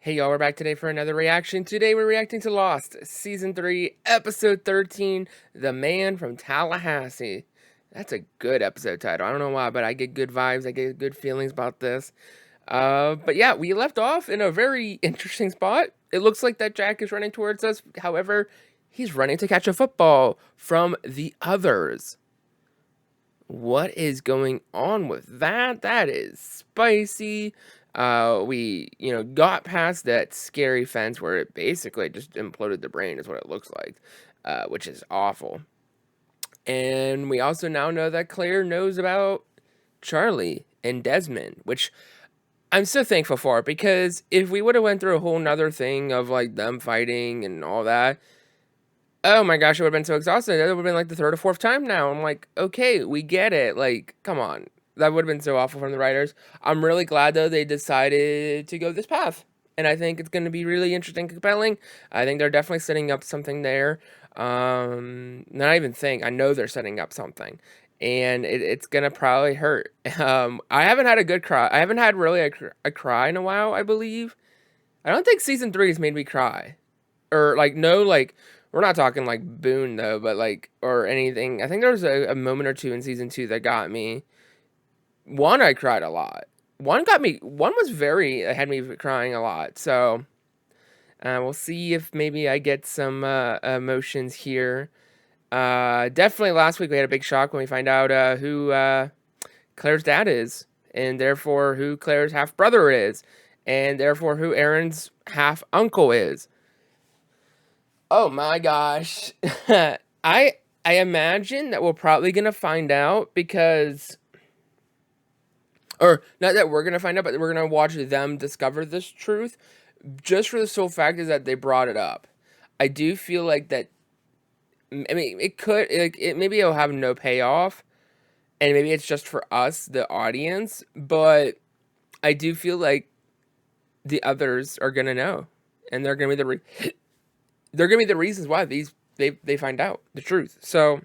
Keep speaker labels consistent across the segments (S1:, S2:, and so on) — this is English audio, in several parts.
S1: Hey y'all, we're back today for another reaction. Today we're reacting to Lost, Season 3, Episode 13, The Man from Tallahassee. That's a good episode title. I don't know why, but I get good vibes, I get good feelings about this. But yeah, we left off in a very interesting spot. It looks like that Jack is running towards us. However, he's running to catch a football from the others. What is going on with that? That is spicy. We, got past that scary fence where it basically just imploded the brain, is what it looks like, which is awful. And we also now know that Claire knows about Charlie and Desmond, which I'm so thankful for, because if we would have went through a whole nother thing of like them fighting and all that, oh my gosh, it would have been so exhausting. That would have been like the third or fourth time now. I'm like, okay, we get it. Like, come on. That would have been so awful from the writers. I'm really glad, though, they decided to go this path. And I think it's going to be really interesting and compelling. I think they're definitely setting up something there. Not even think. I know they're setting up something. And it's going to probably hurt. I haven't had a good cry. I haven't had really a cry in a while, I believe. I don't think Season 3 has made me cry. Or, like, no, like, we're not talking, like, Boone, though, but, like, or anything. I think there was a moment or two in Season 2 that got me. One, I cried a lot. One was had me crying a lot. So, we'll see if maybe I get some emotions here. Definitely last week we had a big shock when we find out who Claire's dad is, and therefore who Claire's half-brother is, and therefore who Aaron's half-uncle is. Oh my gosh. I imagine that we're probably going to find out, because, or not that we're going to find out, but we're going to watch them discover this truth, just for the sole fact is that they brought it up. I do feel like that, I mean, it could, like, maybe it'll have no payoff, and maybe it's just for us, the audience, but I do feel like the others are going to know, and they're going to be they're going to be the reasons why they find out the truth. So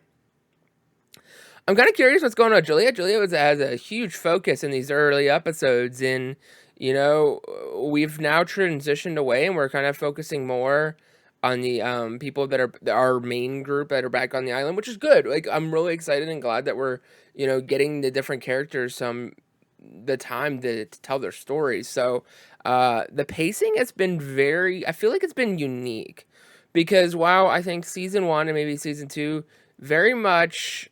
S1: I'm kind of curious what's going on with Julia. Julia has a huge focus in these early episodes, and we've now transitioned away, and we're kind of focusing more on the people that are our main group that are back on the island, which is good. Like, I'm really excited and glad that we're getting the different characters the time to tell their stories. So the pacing has been I feel like it's been unique, because while I think Season 1 and maybe Season 2 very much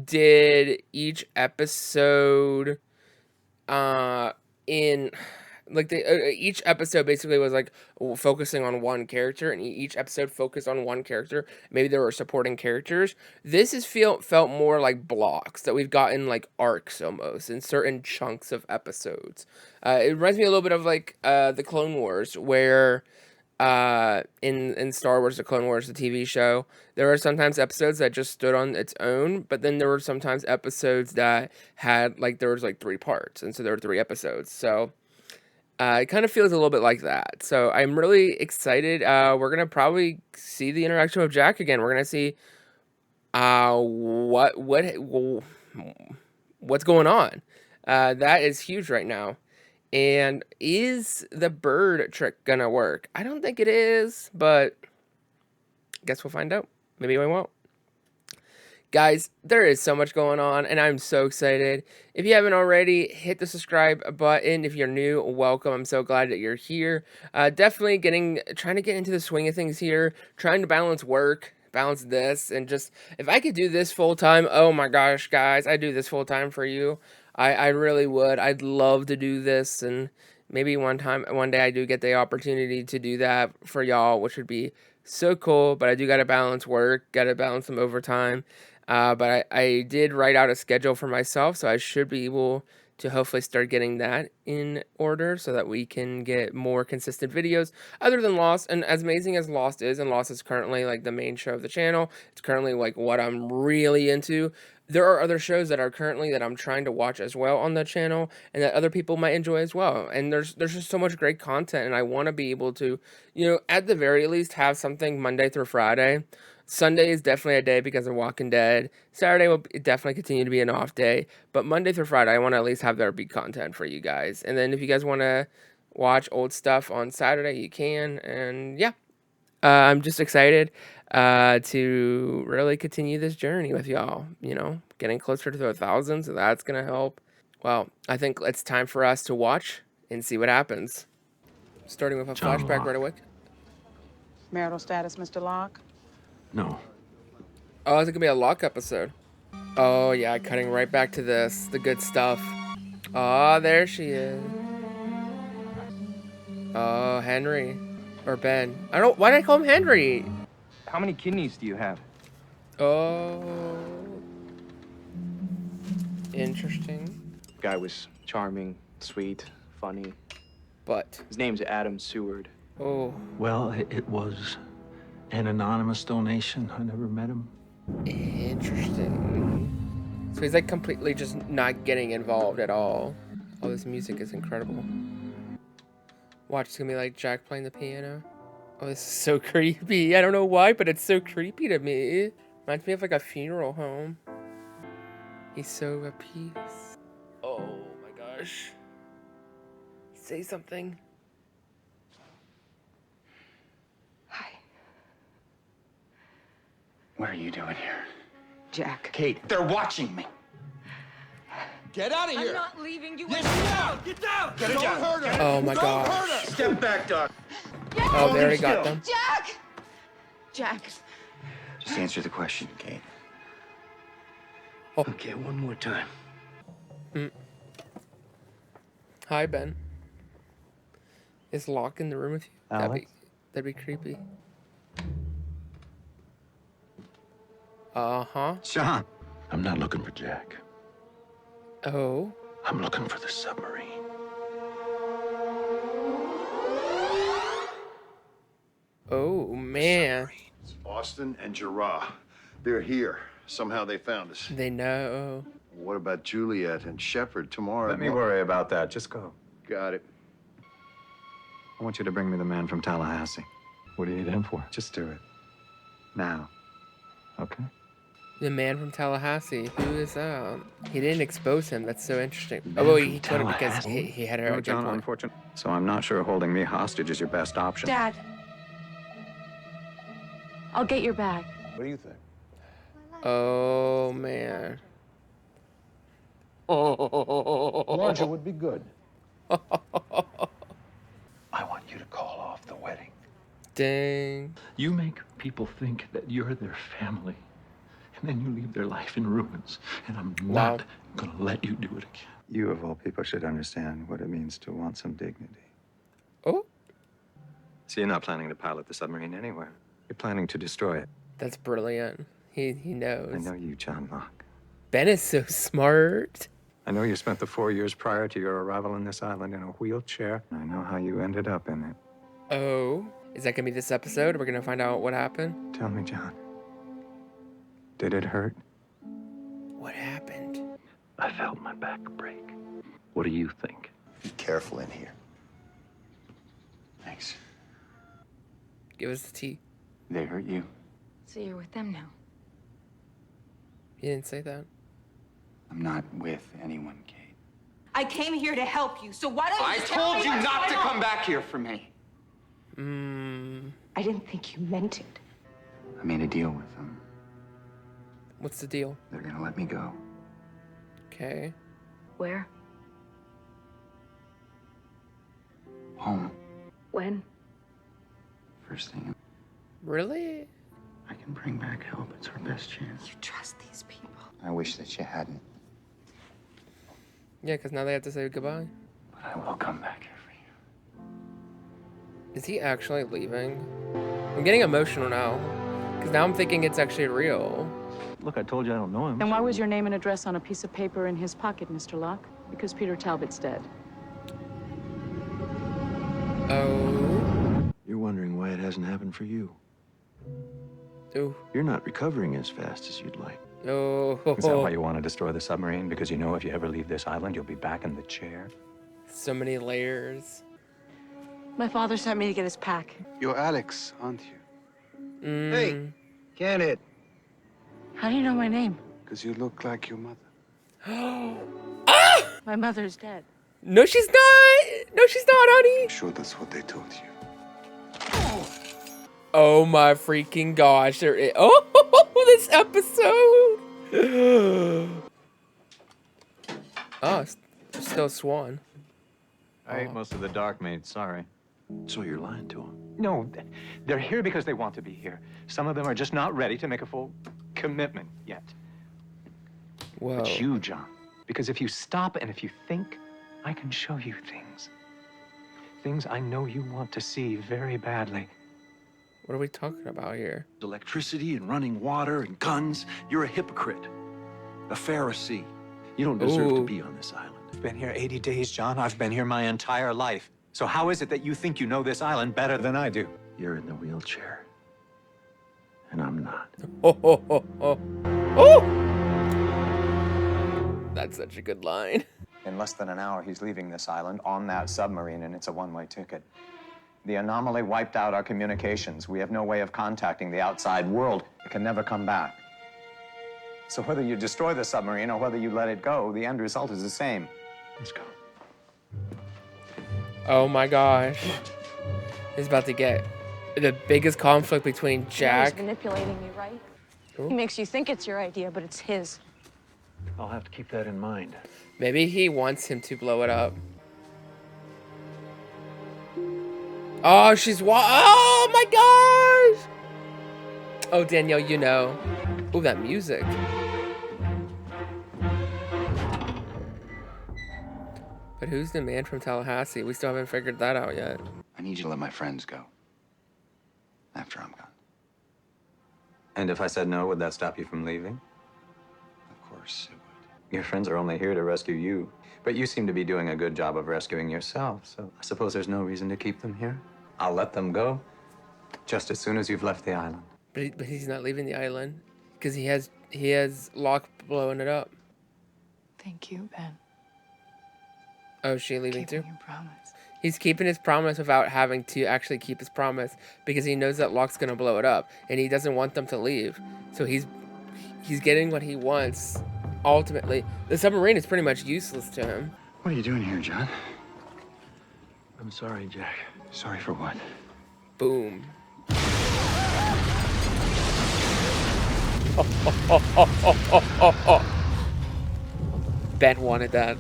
S1: did each episode in like each episode basically was like focusing on one character, and each episode focused on one character. Maybe there were supporting characters. This has felt more like blocks that we've gotten, like arcs almost in certain chunks of episodes. It reminds me a little bit of like the Clone Wars, where in Star Wars, the Clone Wars, the TV show, there were sometimes episodes that just stood on its own, but then there were sometimes episodes that had, like, there was like 3 parts, and so there were 3 episodes. So it kind of feels a little bit like that. So I'm really excited. We're gonna probably see the interaction with Jack again. We're gonna see what's going on. That is huge right now. And is the bird trick gonna work? I don't think it is, but guess we'll find out. Maybe we won't. Guys, there is so much going on, and I'm so excited. If you haven't already, hit the subscribe button. If you're new, welcome. I'm so glad that you're here. Definitely trying to get into the swing of things here, trying to balance work, balance this, and just, if I could do this full time, oh my gosh, guys, I'd do this full time for you. I really would. I'd love to do this, and maybe one day I do get the opportunity to do that for y'all, which would be so cool. But I do gotta balance work, gotta balance some overtime. But I did write out a schedule for myself, so I should be able to hopefully start getting that in order, so that we can get more consistent videos other than Lost. And as amazing as Lost is, and Lost is currently like the main show of the channel, it's currently like what I'm really into, there are other shows that are currently that I'm trying to watch as well on the channel, and that other people might enjoy as well. And there's just so much great content, and I want to be able to, at the very least, have something Monday through Friday. Sunday is definitely a day because of Walking Dead. Saturday will definitely continue to be an off day. But Monday through Friday, I want to at least have there be content for you guys. And then if you guys want to watch old stuff on Saturday, you can. And yeah, I'm just excited to really continue this journey with y'all. You know, getting closer to the 1,000, so that's gonna help. Well, I think it's time for us to watch and see what happens. Starting with a
S2: John
S1: flashback
S2: Locke.
S1: right away.
S3: Marital status, Mr. Locke?
S2: No.
S1: Oh, it's gonna be a Locke episode. Oh yeah, cutting right back to this, the good stuff. Oh, there she is. Oh, Henry. Or Ben. I don't, why did I call him Henry?
S4: How many kidneys do you have?
S1: Oh. Interesting.
S4: Guy was charming, sweet, funny.
S1: But.
S4: His name's Adam Seward.
S1: Oh.
S2: Well, it was an anonymous donation. I never met him.
S1: Interesting. So he's like completely just not getting involved at all. Oh, this music is incredible. Watch, it's gonna be like Jack playing the piano. Oh, this is so creepy. I don't know why, but it's so creepy to me. Reminds me of like a funeral home. He's so at peace. Oh my gosh. Say something.
S3: Hi.
S5: What are you doing here?
S3: Jack.
S5: Kate, they're watching me. Get out of here.
S3: I'm not leaving you.
S5: Yes, you are. Get down. Get
S3: Don't
S5: down.
S3: hurt her.
S1: Oh my
S5: Don't
S1: gosh.
S5: hurt her. Step back, Doc.
S1: Oh, they already got them.
S3: Jack! Jack.
S5: Just answer the question, Kate.
S1: Oh.
S5: Okay, one more time.
S1: Hi, Ben. Is Locke in the room with you?
S2: Alex?
S1: That'd be creepy. Uh-huh.
S5: Sean.
S2: I'm not looking for Jack.
S1: Oh.
S2: I'm looking for the submarine.
S1: Oh, man.
S6: It's Austin and Gerard. They're here. Somehow they found us.
S1: They know.
S6: What about Juliet and Shepard tomorrow?
S7: Let me worry about that. Just go.
S6: Got it.
S7: I want you to bring me the man from Tallahassee.
S2: What do you need him for?
S7: Just do it. Now. Okay?
S1: The man from Tallahassee. Who is that? He didn't expose him. That's so interesting.
S2: Man
S1: Oh, well,
S2: from
S1: he couldn't because
S2: Tallahassee?
S1: he had
S7: No,
S1: a
S7: John,
S1: gunpoint.
S7: unfortunate. So I'm not sure holding me hostage is your best option.
S8: Dad, I'll get your bag.
S6: What do you think?
S1: Oh, man.
S6: Larger would be good.
S2: I want you to call off the wedding.
S1: Dang.
S2: You make people think that you're their family, and then you leave their life in ruins. And I'm
S1: Wow.
S2: not gonna let you do it again.
S7: You, of all people, should understand what it means to want some dignity.
S1: Oh,
S7: So you're not planning to pilot the submarine anywhere. You're planning to destroy it.
S1: that's brilliant. He knows.
S7: I know you, John Locke.
S1: Ben is so smart.
S7: I know you spent the 4 years prior to your arrival on this island in a wheelchair. I know how you ended up in it.
S1: Oh, is that gonna be this episode? We're gonna find out what happened.
S7: Tell me, John. Did it hurt?
S1: What happened?
S2: I felt my back break. What do you think?
S6: Be careful in here. Thanks.
S1: Give us the tea.
S5: They hurt you.
S8: So you're with them now.
S1: You didn't say that.
S5: I'm not with anyone, Kate.
S3: I came here to help you, so why don't
S5: I
S3: you tell
S5: told
S3: me
S5: you
S3: what's
S5: not to
S3: going on?
S5: come back here for me.
S3: I didn't think you meant it.
S5: I made a deal with them.
S1: What's the deal?
S5: They're gonna let me go.
S1: Okay.
S8: Where?
S5: Home.
S8: When?
S5: First thing.
S1: Really?
S5: I can bring back help. It's our best chance.
S3: You trust these people.
S5: I wish that you hadn't,
S1: Yeah, because now they have to say goodbye.
S5: but I will come back here for you.
S1: Is he actually leaving? I'm getting emotional now. Because now I'm thinking it's actually real.
S2: Look, I told you I don't know him.
S3: And why was your name and address on a piece of paper in his pocket, Mr. Locke? Because Peter Talbot's dead.
S1: Oh.
S2: You're wondering why it hasn't happened for you.
S1: Oh.
S2: You're not recovering as fast as you'd like.
S1: Oh.
S7: Is that why you want to destroy the submarine? Because you know if you ever leave this island, you'll be back in the chair?
S1: So many layers.
S8: My father sent me to get his pack.
S9: You're Alex, aren't you?
S1: Hey.
S9: Get it?
S8: How do you know my name?
S9: Because you look like your mother.
S8: My mother's dead.
S1: No, she's not. No, she's not, honey.
S9: Sure, that's what they told you.
S1: Oh my freaking gosh. There is. Oh, this episode. Oh, it's still Swan.
S7: I ate most of the dark meat, sorry.
S6: So you're lying to him.
S7: No, they're here because they want to be here. Some of them are just not ready to make a full commitment yet.
S1: Whoa.
S7: But you, John, because if you stop and if you think, I can show you things. Things I know you want to see very badly.
S1: What are we talking about here?
S6: Electricity and running water and guns. You're a hypocrite. A Pharisee. You don't deserve to be on this island.
S7: I've been here 80 days, John. I've been here my entire life. So how is it that you think you know this island better than I do?
S6: You're in the wheelchair. And I'm not.
S1: Oh, oh, oh, oh. Oh! That's such a good line.
S10: In less than an hour, he's leaving this island on that submarine, and it's a one-way ticket. The anomaly wiped out our communications. We have no way of contacting the outside world. It can never come back. So whether you destroy the submarine or whether you let it go, the end result is the same.
S6: Let's go.
S1: Oh my gosh. It's about to get the biggest conflict between Jack.
S8: He's manipulating you, right? He makes you think it's your idea, but it's his.
S6: I'll have to keep that in mind.
S1: Maybe he wants him to blow it up. Oh, oh my gosh! Oh, Danielle, you know. Oh, that music. But who's the man from Tallahassee? We still haven't figured that out yet.
S9: I need you to let my friends go. After I'm gone.
S7: And if I said no, would that stop you from leaving?
S9: Of course it would.
S7: Your friends are only here to rescue you. But you seem to be doing a good job of rescuing yourself, so I suppose there's no reason to keep them here. I'll let them go just as soon as you've left the island.
S1: But he's not leaving the island because he has Locke blowing it up.
S3: Thank you, Ben.
S1: Oh, is she leaving
S3: Keeping
S1: too?
S3: your promise.
S1: He's keeping his promise without having to actually keep his promise because he knows that Locke's gonna blow it up and he doesn't want them to leave. So he's getting what he wants. Ultimately, the submarine is pretty much useless to him.
S9: What are you doing here, John?
S6: I'm sorry, Jack.
S9: Sorry for what?
S1: Boom. Ben wanted that.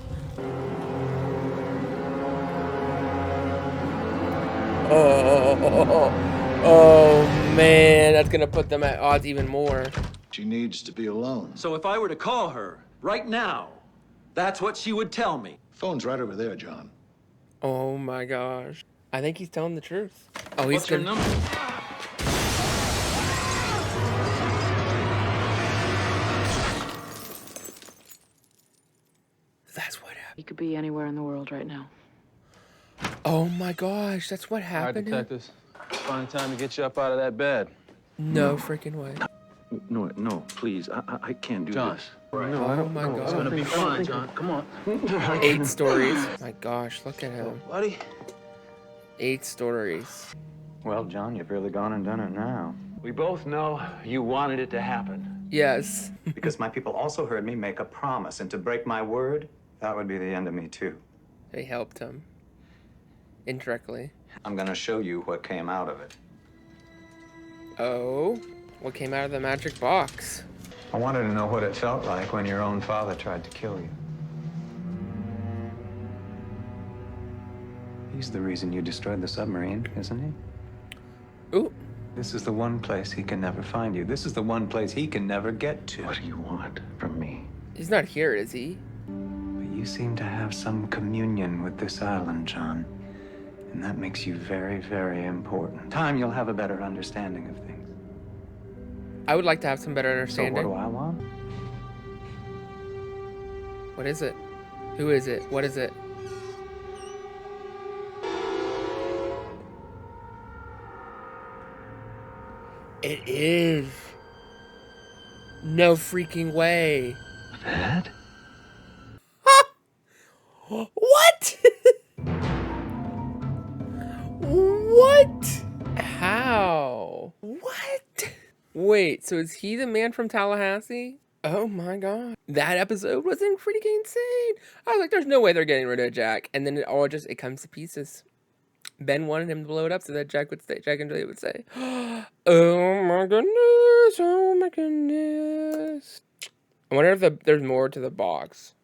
S1: Oh man, that's gonna put them at odds even more.
S6: She needs to be alone.
S5: So if I were to call her right now, that's what she would tell me.
S6: Phone's right over there, John.
S1: Oh my gosh. I think he's telling the truth. Oh, he's
S5: What's her number?
S1: That's what happened.
S3: He could be anywhere in the world right now.
S1: Oh my gosh, that's what
S4: All right,
S1: happened.
S4: detectives. Find time to get you up out of that bed.
S1: No freaking way.
S6: No, please. I can't do
S4: John.
S6: this.
S1: Oh my
S4: It's gonna
S1: god.
S4: be fine, John. Come on.
S1: 8 stories. My gosh, look at him.
S4: Buddy.
S1: 8 stories.
S7: Well, John, you've really gone and done it now.
S2: We both know you wanted it to happen.
S1: Yes.
S7: Because my people also heard me make a promise, and to break my word, that would be the end of me, too.
S1: They helped him. Indirectly.
S7: I'm gonna show you what came out of it.
S1: Oh, what came out of the magic box?
S7: I wanted to know what it felt like when your own father tried to kill you. He's the reason you destroyed the submarine, isn't he?
S1: Ooh.
S7: This is the one place he can never find you. This is the one place he can never get to.
S6: What do you want from me?
S1: He's not here, is he?
S7: But you seem to have some communion with this island, John. And that makes you very, very important. Time you'll have a better understanding of things.
S1: I would like to have some better
S7: So
S1: understanding.
S7: what do I want?
S1: What is it? Who is it? What is it? It is. No freaking way.
S6: Dad?
S1: What? What? How? What? Wait, so is he the man from Tallahassee? Oh my god. That episode was freaking insane. I was like, there's no way they're getting rid of Jack. And then it comes to pieces. Ben wanted him to blow it up so that Jack and Julia would say, oh my goodness, oh my goodness. I wonder if there's more to the box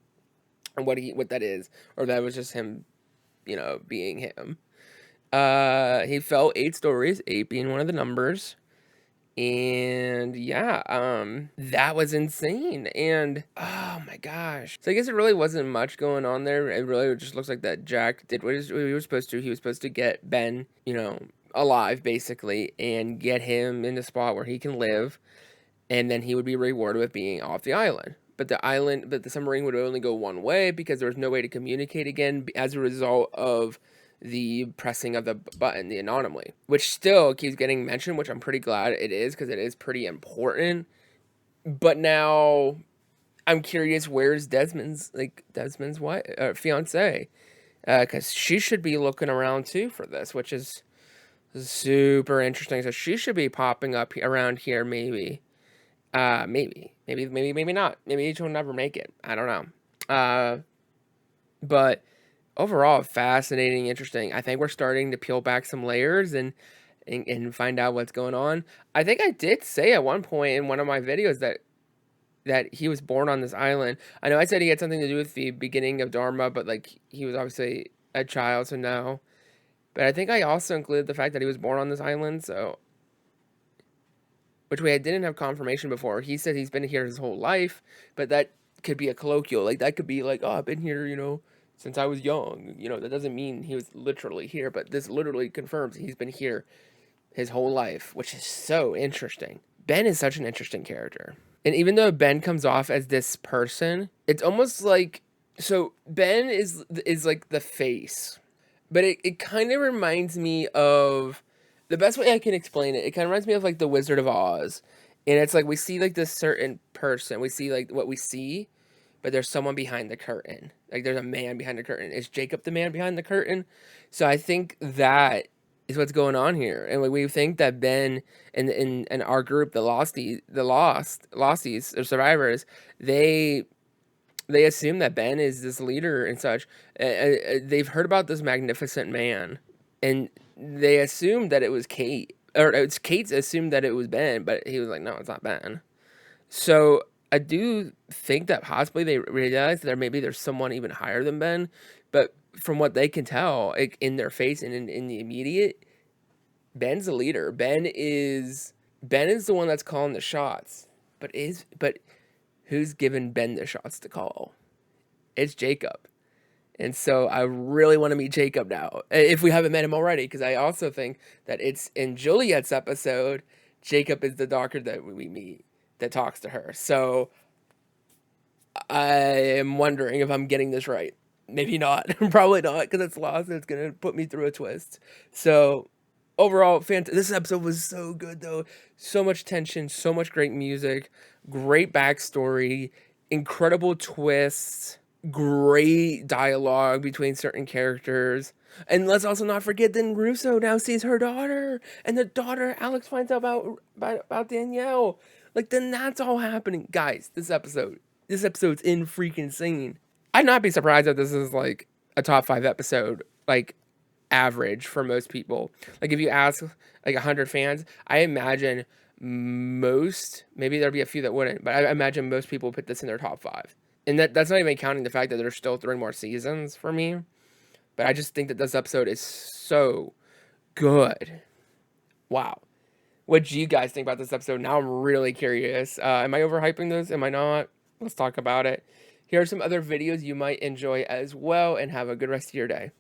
S1: and what that is, or that was just him, being him. He fell 8 stories, 8 being one of the numbers. And yeah, that was insane. And oh my gosh. So I guess it really wasn't much going on there. It really just looks like that Jack did what he was supposed to. He was supposed to get Ben, alive basically, and get him in the spot where he can live. And then he would be rewarded with being off the island. But the submarine would only go one way because there was no way to communicate again as a result of the pressing of the button, the anomaly, which still keeps getting mentioned, which I'm pretty glad it is because it is pretty important. But now I'm curious, where's Desmond's wife, fiance? Because she should be looking around too for this, which is super interesting. So she should be popping up around here, maybe. Maybe not. Maybe she'll never make it. I don't know. But overall, fascinating, interesting. I think we're starting to peel back some layers and find out what's going on. I think I did say at one point in one of my videos that he was born on this island. I know I said he had something to do with the beginning of Dharma, but like he was obviously a child, so no. But I think I also included the fact that he was born on this island, so which I didn't have confirmation before. He said he's been here his whole life, but that could be a colloquial. Like that could be like, oh, I've been here, since I was young. That doesn't mean he was literally here, but this literally confirms he's been here his whole life, which is so interesting. Ben is such an interesting character. And even though Ben comes off as this person, it's almost like, so Ben is like the face, but it kind of reminds me of, the best way I can explain it, it kind of reminds me of like the Wizard of Oz. And it's like we see like this certain person, we see like what we see, but there's someone behind the curtain. Like there's a man behind the curtain. Is Jacob the man behind the curtain? So I think that is what's going on here. And we think that Ben and our group, the Losties or survivors, they assume that Ben is this leader and such. They've heard about this magnificent man, and they assumed that it was Kate, or it's Kate's assumed that it was Ben, but he was like, no, it's not Ben. So I do think that possibly they realized that there's someone even higher than Ben, but from what they can tell, like, in their face and in the immediate, Ben's the leader. Ben is the one that's calling the shots, but who's giving Ben the shots to call? It's Jacob. And so I really want to meet Jacob now, if we haven't met him already, because I also think that it's in Juliet's episode, Jacob is the doctor that we meet that talks to her. So I am wondering if I'm getting this right. Maybe not. Probably not, because it's Lost and it's going to put me through a twist. So overall, this episode was so good, though. So much tension, so much great music, great backstory, incredible twists, great dialogue between certain characters. And let's also not forget that Russo now sees her daughter, and the daughter, Alex, finds out about Danielle. Like, then that's all happening. Guys, this episode's in freaking insane. I'd not be surprised if this is like a top 5 episode, like average for most people. Like if you ask like 100 fans, I imagine maybe there'd be a few that wouldn't, but I imagine most people put this in their top 5. And that's not even counting the fact that there's still 3 more seasons for me. But I just think that this episode is so good. Wow. What do you guys think about this episode? Now I'm really curious. Am I overhyping this? Am I not? Let's talk about it. Here are some other videos you might enjoy as well, and have a good rest of your day.